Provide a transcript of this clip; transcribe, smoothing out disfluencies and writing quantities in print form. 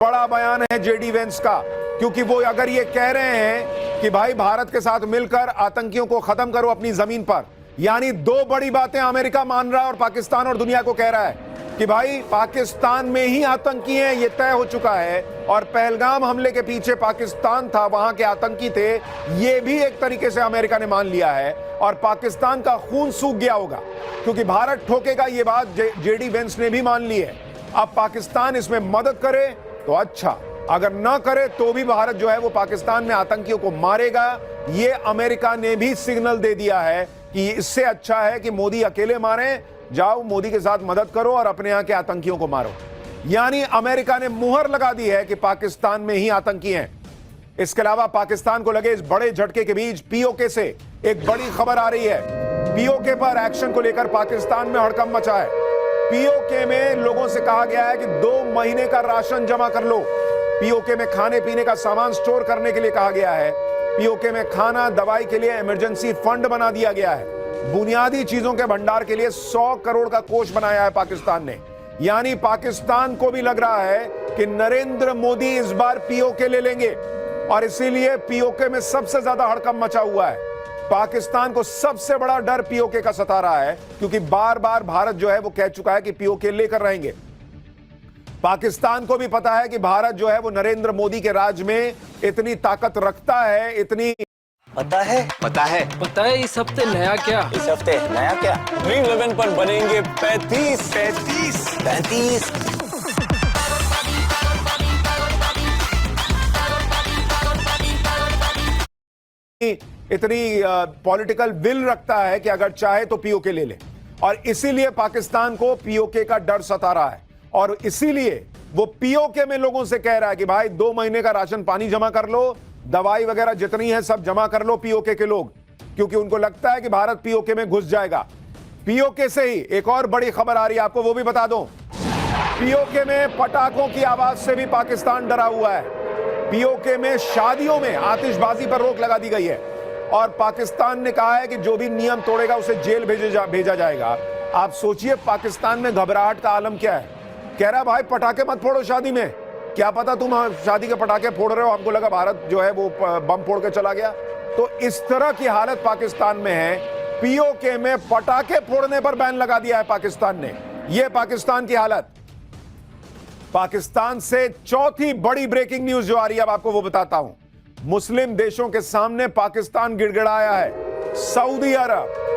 बड़ा बयान है जेडी वेंस का, क्योंकि वो अगर ये कह रहे हैं कि भाई भारत के साथ मिलकर आतंकियों को खत्म करो अपनी जमीन पर, यानी दो बड़ी बातें अमेरिका मान रहा है और पाकिस्तान और दुनिया को कह रहा है कि भाई पाकिस्तान में ही आतंकी हैं, ये तय हो चुका है। और पहलगाम हमले के पीछे पाकिस्तान था, वहां के आतंकी थे, ये भी एक तरीके से अमेरिका ने मान लिया है। और पाकिस्तान का खून सूख गया होगा क्योंकि भारत ठोकेगा, ये बात जेडी वेंस ने भी मान ली है। अब पाकिस्तान इसमें मदद करे तो अच्छा, अगर ना करे तो भी भारत जो है वो पाकिस्तान में आतंकियों को मारेगा। ये अमेरिका ने भी सिग्नल दे दिया है कि इससे अच्छा है कि मोदी अकेले मारे, जाओ मोदी के साथ मदद करो और अपने यहां के आतंकियों को मारो। यानी अमेरिका ने मुहर लगा दी है कि पाकिस्तान में ही आतंकी हैं। इसके अलावा पाकिस्तान को लगे इस बड़े झटके के बीच पीओके से एक बड़ी खबर आ रही है। पीओके पर एक्शन को लेकर पाकिस्तान में हड़कंप मचा है। पीओके में लोगों से कहा गया है कि 2 महीने का राशन जमा कर लो। पीओके में खाने पीने का सामान स्टोर करने के लिए कहा गया है। पीओके में खाना दवाई के लिए इमरजेंसी फंड बना दिया गया है। बुनियादी चीजों के भंडार के लिए 100 करोड़ का कोष बनाया है पाकिस्तान ने। यानी पाकिस्तान को भी लग रहा है कि नरेंद्र मोदी इस बार पीओके ले लेंगे और इसीलिए पीओके में सबसे ज्यादा हड़कंप मचा हुआ है। पाकिस्तान को सबसे बड़ा डर पीओके का सता रहा है क्योंकि बार बार भारत जो है वो कह चुका है कि पीओके लेकर रहेंगे। पाकिस्तान को भी पता है कि भारत जो है वो नरेंद्र मोदी के राज में इतनी ताकत रखता है, इतनी पता है इस हफ्ते नया क्या? इस हफ्ते नया क्या? ड्रीम 11 पर बनेंगे 35। इतनी पॉलिटिकल विल रखता है कि अगर चाहे तो पीओके ले ले। और इसीलिए पाकिस्तान को पीओके का डर सता रहा है और इसीलिए वो पीओके में लोगों से कह रहा है कि भाई 2 महीने का राशन पानी जमा कर लो, दवाई वगैरह जितनी है सब जमा कर लो पीओके के लोग, क्योंकि उनको लगता है कि भारत पीओके में घुस जाएगा। पीओके से ही एक और बड़ी खबर आ रही है, आपको वो भी बता दूं। पीओके में पटाखों की आवाज से भी पाकिस्तान डरा हुआ है। पीओके में शादियों में आतिशबाजी पर रोक लगा दी गई है और पाकिस्तान ने कहा है कि जो भी नियम तोड़ेगा उसे जेल भेजा जाएगा। आप सोचिए पाकिस्तान में घबराहट का आलम क्या है। कह रहा भाई पटाखे मत फोड़ो शादी में, क्या पता तुम शादी के पटाखे फोड़ रहे हो, हमको लगा भारत जो है वो बम फोड़ के चला गया। तो इस तरह की हालत पाकिस्तान में है। पीओके में पटाखे फोड़ने पर बैन लगा दिया है पाकिस्तान ने। यह पाकिस्तान की हालत। पाकिस्तान से चौथी बड़ी ब्रेकिंग न्यूज जो आ रही है, अब आपको वो बताता हूं। मुस्लिम देशों के सामने पाकिस्तान गिड़गिड़ाया है। सऊदी अरब,